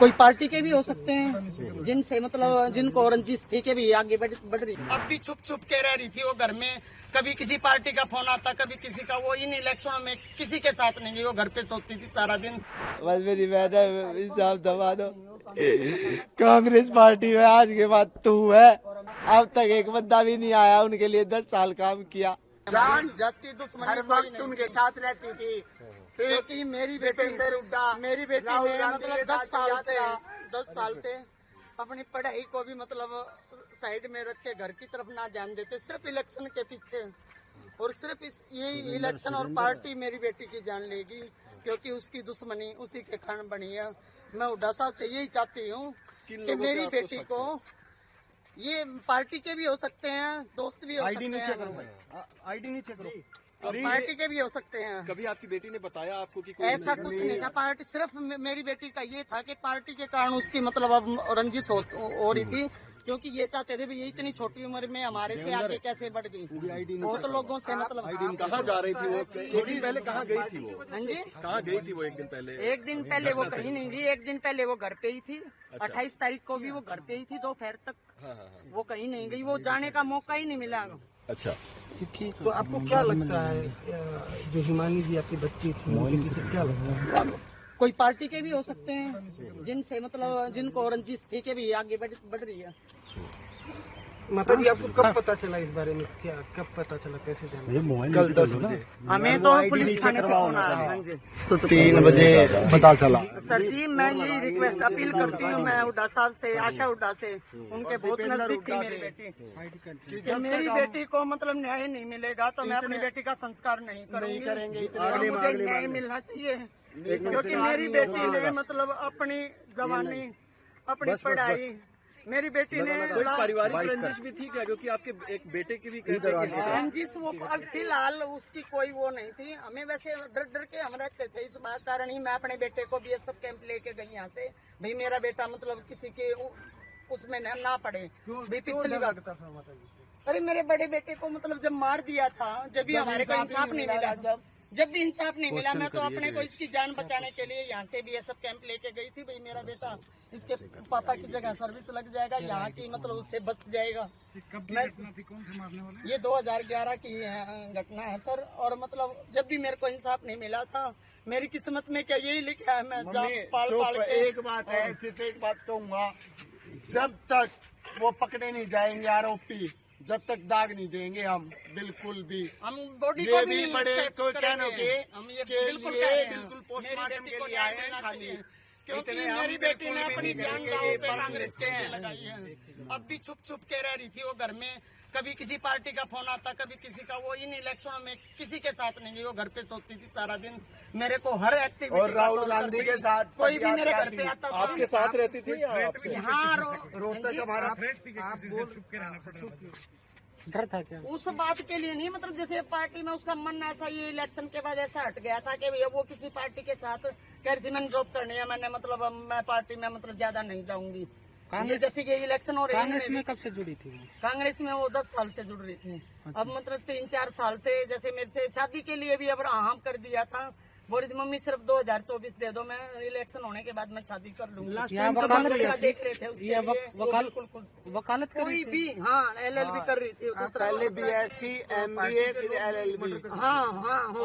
कोई पार्टी के भी हो सकते हैं जिनसे मतलब जिनको रंजिश थी के भी आगे बढ़ रही। अब भी छुप छुप के रह रही थी वो घर में, कभी किसी पार्टी का फोन आता कभी किसी का। वो इन इलेक्शनों में किसी के साथ नहीं गई, वो घर पे सोती थी सारा दिन। बस मेरी मैडम हिसाब दबा दो। कांग्रेस पार्टी में आज के बाद तू है, अब तक एक बंदा भी नहीं आया उनके लिए 10 साल काम किया। जान जाती दुश्मनी हर वक्त उनके साथ रहती थी, क्योंकि मेरी बेटी ने मतलब 10 साल से अपनी पढ़ाई को भी मतलब साइड में रख के घर की तरफ ना ध्यान देते, सिर्फ इलेक्शन के पीछे। और सिर्फ यही इलेक्शन और पार्टी मेरी बेटी की जान लेगी, क्योंकि उसकी दुश्मनी उसी के कारण बनी है। मैं हुड्डा साहब से यही चाहती हूँ कि मेरी बेटी को, ये पार्टी के भी हो सकते हैं, दोस्त भी हो सकते हैं, आईडी नीचे करो। पार्टी के भी हो सकते हैं। कभी आपकी बेटी ने बताया आपको कि कोई ऐसा कुछ नहीं था। पार्टी सिर्फ मेरी बेटी का ये था कि पार्टी के कारण उसकी मतलब अब रंजिश हो रही थी, क्योंकि ये चाहते थे भी ये इतनी छोटी उम्र में हमारे से आगे कैसे बढ़ गई। बहुत लोगों से मतलब कहाँ जा रही थी वो? एक दिन पहले कहाँ गई थी वो? हाँ जी, कहाँ गई थी वो एक दिन पहले? एक दिन पहले वो कहीं नहीं गई। एक दिन पहले वो घर पे ही थी। 28 तारीख को भी वो घर पे ही थी दोपहर तक। वो कहीं नहीं गई, वो जाने का मौका ही नहीं मिला। अच्छा, तो आपको क्या लगता है जो हिमानी जी आपकी बच्ची थी उनके पीछे क्या लगता है? कोई पार्टी के भी हो सकते हैं जिनसे मतलब जिनको रंजिश थी के भी आगे बढ़ रही है। माता जी आपको कब पता चला इस बारे में? क्या कब पता चला, कैसे जाना? कल 10 बजे हमें तो पुलिस थाने से फोन आया। हाँ जी, 3 बजे पता चला। सर जी मैं यही रिक्वेस्ट अपील करती हूँ, मैं हुड्डा साहब से, आशा हुड्डा से, उनके बहुत नजदीक थी मेरी बेटी, कि मेरी बेटी को मतलब न्याय नहीं मिलेगा तो मैं अपनी बेटी का संस्कार नहीं करूँगी। और मुझे न्याय मिलना चाहिए, क्योंकि मेरी बेटी ने मतलब अपनी जवानी, अपनी पढ़ाई, मेरी बेटी ने पारिवारिक रंजिश भी थी क्या? क्योंकि आपके एक बेटे की भी रंजिश वो फिलहाल उसकी कोई वो नहीं थी। हमें वैसे डर डर के हम रहते थे, इस बात कारण ही मैं अपने बेटे को BSF कैंप लेके गई यहाँ से, भाई मेरा बेटा मतलब किसी के उसमें ना पड़े। पिछली बात अरे मेरे बड़े बेटे को मतलब जब मार दिया था, जब भी हमारे को इंसाफ नहीं मिला, जब भी इंसाफ नहीं मिला, मैं तो अपने को इसकी जान बचाने के लिए यहाँ से BSF कैंप लेके गई थी। भाई मेरा बेटा इसके पापा की जगह सर्विस लग जाएगा, यहाँ की मतलब उससे बच जाएगा। मैं ये 2011 की घटना है सर। और मतलब जब भी मेरे को इंसाफ नहीं मिला था, मेरी किस्मत में क्या यही लिखा है, मैं पाल के। एक बात है, सिर्फ एक बात कहूँगा, जब तक वो पकड़े नहीं जाएंगे आरोपी, जब तक दाग नहीं देंगे हम बिल्कुल भी। हम बॉडी ये को भी बड़े कोई कहने हम ये बिल्कुल पोस्टमार्टम के लिए आए हैं खाली, क्योंकि मेरी बेटी ने अपनी जान दांव पे कांग्रेस के लगाई है। अब भी छुप छुप के रह रही थी वो घर में, कभी किसी पार्टी का फोन आता कभी किसी का। वो इन इलेक्शनों में किसी के साथ नहीं गई, वो घर पे सोती थी सारा दिन। मेरे को हर एक्टिविटी, और राहुल गांधी के साथ कोई भी मेरे घर पे आता था। आपके साथ रहती थी या आपसे? हाँ, रोहतक हमारा डर था क्या? उस बात के लिए नहीं, मतलब जैसे पार्टी में उसका मन ऐसा, ये इलेक्शन के बाद ऐसा हट गया था कि भैया वो किसी पार्टी के साथ कह रही थी मैंने जॉब करनी है, मैंने मतलब मैं पार्टी में मतलब ज्यादा नहीं जाऊंगी। ये जैसे ये इलेक्शन हो रही है, कांग्रेस में कब से जुड़ी थी वो? कांग्रेस में वो 10 साल से जुड़ रही थी। अब मतलब 3-4 साल से, जैसे मेरे से शादी के लिए भी अब हाँ कर दिया था। बोल रही मम्मी सिर्फ 2024 दे दो, मैं इलेक्शन होने के बाद मैं शादी कर लूंगी। देख रहे थे उसके लिए वकालत कोई भी। हाँ, LLB कर रही थी पहले BSc MBA फिर LLB। हाँ।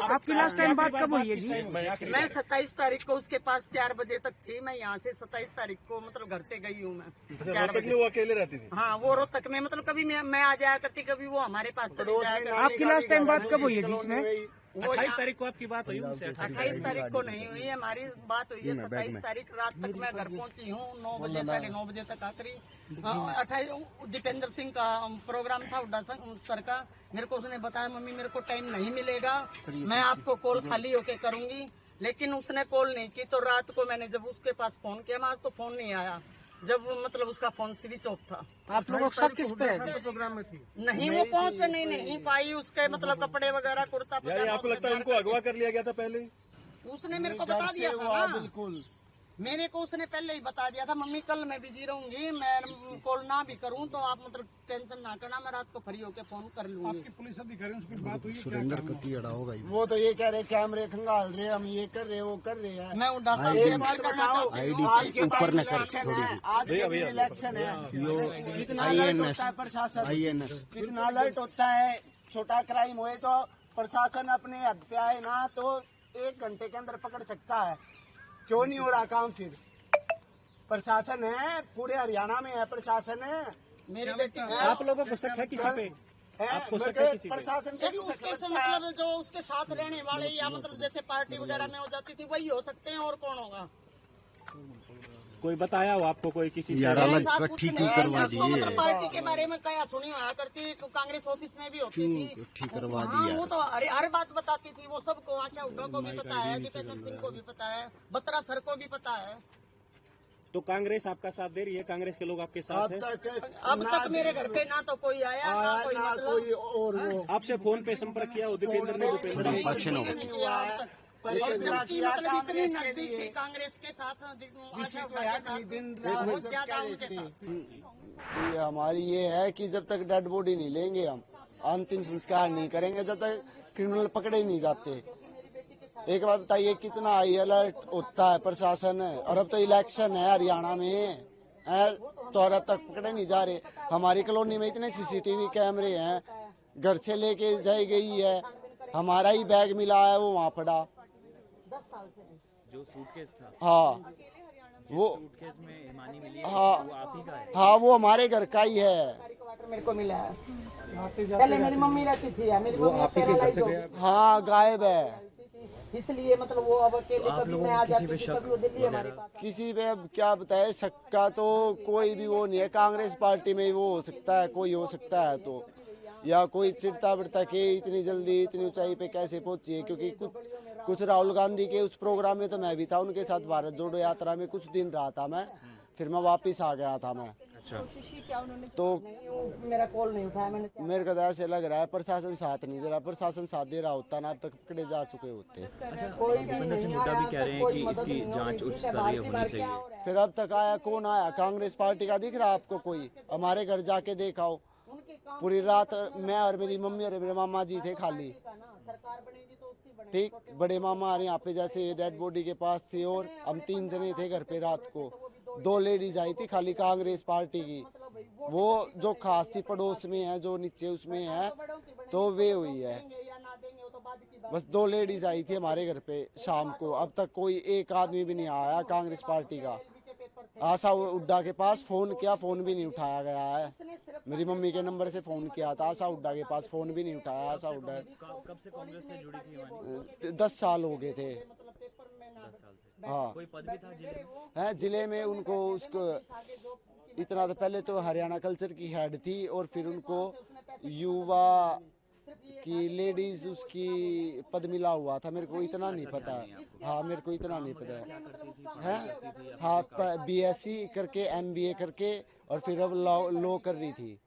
आपकी लास्ट टाइम बात कब हुई है जी? मैं 27 तारीख को उसके पास 4 बजे तक थी। मैं यहाँ से 27 तारीख को मतलब घर से गई हूँ मैं 4 बजे। वो अकेले रहती थी? हाँ, वो रोहतक में, मतलब कभी मैं आ जाया करती, कभी वो हमारे पास चली जाया करती। आपकी लास्ट टाइम बात कब हुई है जिसमें? 28 तारीख को आपकी बात हुई उनसे? 28 तारीख को नहीं हुई है, हमारी बात हुई है 27 तारीख रात तक। मैं घर पहुंची हूँ 9 बजे 9:30 बजे तक आखिरी। 28 दीपेंद्र सिंह का प्रोग्राम था हुड्डा सर का। मेरे को उसने बताया मम्मी मेरे को टाइम नहीं मिलेगा, मैं आपको कॉल खाली होके करूंगी, लेकिन उसने कॉल नहीं की। तो रात को मैंने जब उसके पास फोन किया, मैं आज तो फोन नहीं आया, जब मतलब उसका फोन स्विच ऑफ था। आप लोगों को सब किस पे है? प्रोग्राम में थी? नहीं, वो पहुंच नहीं पाई। उसके मतलब कपड़े वगैरह, कुर्ता आपको लगता है उनको अगवा कर लिया गया था पहले? उसने मेरे को बता दिया था ना। बिल्कुल मेरे को उसने पहले ही बता दिया था, मम्मी कल मैं बिजी रहूंगी, मैं कॉल ना भी करूं तो आप मतलब टेंशन ना करना, मैं रात को फ्री होके फोन कर लूंगी। आपके पुलिस अधिकारियों से बात हुई? सुरेंद्र कत्ती अड़ा होगा वो तो ये कह रहे कैमरे खंगाल रहे, हम ये कर रहे, वो कर रहे हैं। मैं उड़ा साहब से अपील करना चाहती हूँ। आज के ऊपर न कर, आज के दिन इलेक्शन है, कितना अलर्ट होता है प्रशासन, कितना अलर्ट होता है। छोटा क्राइम हुए तो प्रशासन अपने हद पे आए ना तो 1 घंटे के अंदर पकड़ सकता है। क्यों नहीं हो रहा काम? फिर प्रशासन है, पूरे हरियाणा में है प्रशासन है। मेरी बेटी आप लोगों को शक है किसी पे? प्रशासन से भी उसके से मतलब जो उसके साथ रहने वाले या मतलब जैसे पार्टी वगैरह में हो जाती थी वही हो सकते हैं, और कौन होगा? कोई बताया हो आपको कोई किसी से? यार अलग ऐसा कुछ ठीक नहीं, करवा ऐसा उसको दिए, मतलब पार्टी के बारे में क्या सुनी हुआ करती, कांग्रेस ऑफिस में भी होती थी। ठीक करवा हाँ, दिया। वो तो हर बात बताती थी, वो सबको, आशा हुड्डा को भी पता है, दीपेंद्र सिंह को भी पता है, बत्रा सर को भी पता है। तो कांग्रेस आपका साथ दे रही है? कांग्रेस के लोग आपके साथ हैं? अब तक मेरे घर पे ना तो कोई आया ना कोई मतलब और वो आपसे फोन पे संपर्क किया हो दीपेंद्र ने? दीपेंद्र ने किसी ने नहीं किया अब तक। और जबकि मतलब इतनी नजदीक थी कांग्रेस के साथ, आशा हुड्डा के साथ, बहुत ज्यादा उनके साथ। कि हमारी ये है कि जब तक डेड बॉडी नहीं लेंगे, हम अंतिम संस्कार नहीं करेंगे जब तक क्रिमिनल पकड़े नहीं जाते। एक बात बताइए, कितना हाई अलर्ट होता है प्रशासन, और अब तो इलेक्शन है हरियाणा में तो और अब तक पकड़े नहीं जा रहे। हमारी कॉलोनी में इतने सीसीटीवी कैमरे हैं, घर से लेके जाई गई है, हमारा ही बैग मिला है वो वहाँ पड़ा। जो सूटकेस था, हाँ वो सूटकेस में हिमानी मिली है, हाँ वो आप ही का है? हाँ वो हमारे घर का ही है। मेरे को मिला है, पहले मेरी मम्मी रहती थी, मेरी मम्मी पैरालाइज हो गई, हाँ गायब है। इसलिए मतलब वो अब अकेले कभी मैं आ जाती थी, कभी वो दिल्ली हमारे पास। किसी पे अब क्या बताए, शक्का तो कोई भी वो नहीं है। कांग्रेस पार्टी में वो हो सकता है, कोई हो सकता है तो, या कोई चिढ़ता बिड़ता के इतनी जल्दी इतनी ऊंचाई पे कैसे पहुंची है। क्योंकि कुछ राहुल गांधी के उस प्रोग्राम में तो मैं भी था उनके साथ, भारत जोड़ो यात्रा में कुछ दिन रहा था मैं, फिर मैं वापिस आ गया था मैं। तो मेरा कॉल नहीं उठाया मैंने। मेरे को तो ऐसे लग रहा है प्रशासन साथ नहीं दे रहा। प्रशासन साथ दे रहा होता ना अब तक पकड़े जा चुके होते। दीपेंद्र सिंह हुड्डा भी कह रहे हैं कि इसकी जांच उच्च स्तरीय होनी चाहिए। फिर अब तक आया कौन आया? कांग्रेस पार्टी का दिख रहा आपको कोई? हमारे घर जाके देखाओ, पूरी रात मैं और मेरी मम्मी और मेरे मामा जी थे खाली। ठीक, बड़े मामा हमारे यहाँ पे जैसे डेड बॉडी के पास थे, और हम 3 जने थे घर पे। रात को 2 लेडीज आई थी खाली कांग्रेस पार्टी की, वो जो खास थी पड़ोस में है, जो नीचे उसमें है, तो वे हुई है। बस 2 लेडीज आई थी हमारे घर पे शाम को। अब तक कोई एक आदमी भी नहीं आया कांग्रेस पार्टी का। आशा हुड्डा के पास फोन किया, फोन भी नहीं उठाया गया है। मेरी मम्मी के नंबर से फोन किया था आशा हुड्डा के पास, फोन भी नहीं उठाया आशा हुड्डा। कब से कांग्रेस से जुड़ी थी हिमानी? 10 साल हो गए थे। 10 साल से। हाँ कोई पद भी था जिले में? है जिले में उनको, उसको इतना तो पहले तो हरियाणा कल्चर की हेड थी, और फिर उनको युवा की लेडीज उसकी पद मिला हुआ था। मेरे को इतना नहीं पता। हाँ मेरे को इतना नहीं पता है। हाँ BSc करके MBA करके, और फिर अब लॉ कर रही थी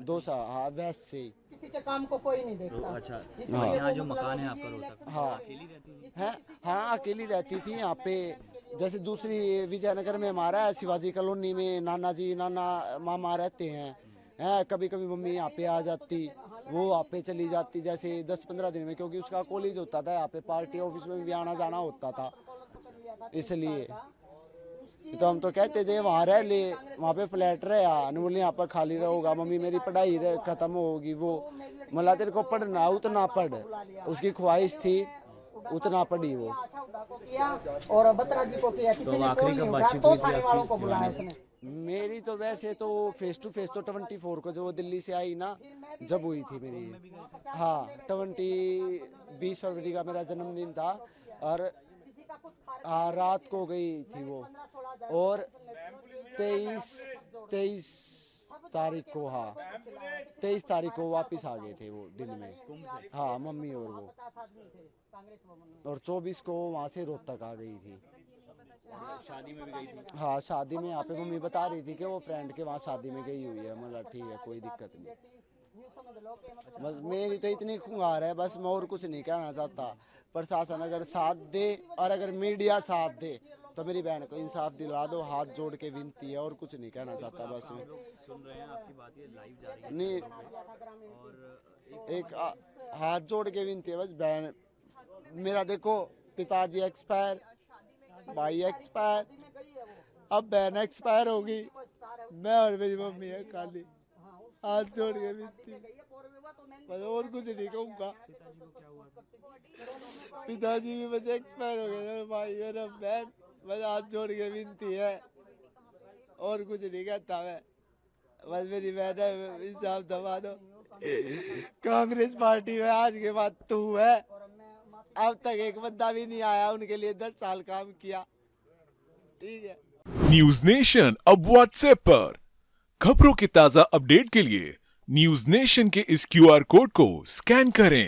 2 साल। हाँ वैसे से ही। किसी के काम को कोई नहीं देखता। अच्छा, यहाँ जो मकान है आपका रोहतक, हाँ अकेली रहती थी? है, हाँ अकेली रहती थी यहाँ पे। जैसे दूसरी विजयनगर में हमारा है, शिवाजी कॉलोनी में नाना जी नाना मामा रहते हैं। कभी कभी मम्मी यहाँ पे आ जाती, वो यहाँ पे चली जाती जैसे 10-15 दिन में, क्योंकि उसका कॉलेज होता था यहाँ पे, पार्टी ऑफिस में भी आना जाना होता था, इसलिए। तो हम तो कहते थे वहाँ रह ले, वहाँ पे फ्लैट रहे, बोले यहाँ पर खाली रहोगा, मम्मी मेरी पढ़ाई खत्म होगी। वो मला तेरे को पढ़ना उतना पढ़, उसकी ख्वाहिश थी उतना पढ़ी वो। और बत्रा जी को किया, किसी ने फोन नहीं उठाया तो थाने वालों को बुलाया उसने। मेरी तो वैसे तो फेस टू फेस तो 24 को जो वो दिल्ली से आई ना, जब हुई थी मेरी। हाँ 20 फरवरी का मेरा जन्मदिन था, और हाँ रात को गई थी वो, और 23 तारीख को, हाँ 23 तारीख को वापस आ गए थे वो दिन में। हाँ मम्मी और वो, और 24 को वहाँ से रोहतक आ गई थी। शादी में भी गई थी? हाँ शादी में यहाँ पे मम्मी बता रही थी कि वो फ्रेंड के वहाँ शादी में गई हुई है। मतलब ठीक है, कोई दिक्कत नहीं। बस मेरी तो इतनी खुंगार है, बस मैं और कुछ नहीं कहना चाहता। प्रशासन अगर साथ दे और अगर मीडिया साथ दे तो मेरी बहन को इंसाफ दिला दो, हाथ जोड़ के विनती है, और कुछ नहीं कहना चाहता बस मैं। सुन रहे हैं आपकी बात, ये लाइव जा रही है नहीं, और एक हाथ जोड़ के विनती है बस। बहन मेरा देखो, पिताजी एक्सपायर, भाई एक्सपायर, अब बहन एक्सपायर हो गई, मैं और मेरी मम्मी है खाली। हाथ जोड़ के विनती, बस और कुछ नहीं कहूँगा। पिताजी भी बस एक्सपायर हो गए, भाई और अब बहन, बस हाथ जोड़ के विनती है, और कुछ नहीं कहता मैं। बस मेरी बहन है, इंसाफ दबा दो। कांग्रेस पार्टी में आज के बाद तू है, अब तक एक बंदा भी नहीं आया, उनके लिए 10 साल काम किया। ठीक है। न्यूज नेशन अब व्हाट्सएप पर खबरों के ताजा अपडेट के लिए न्यूज नेशन के इस QR कोड को स्कैन करें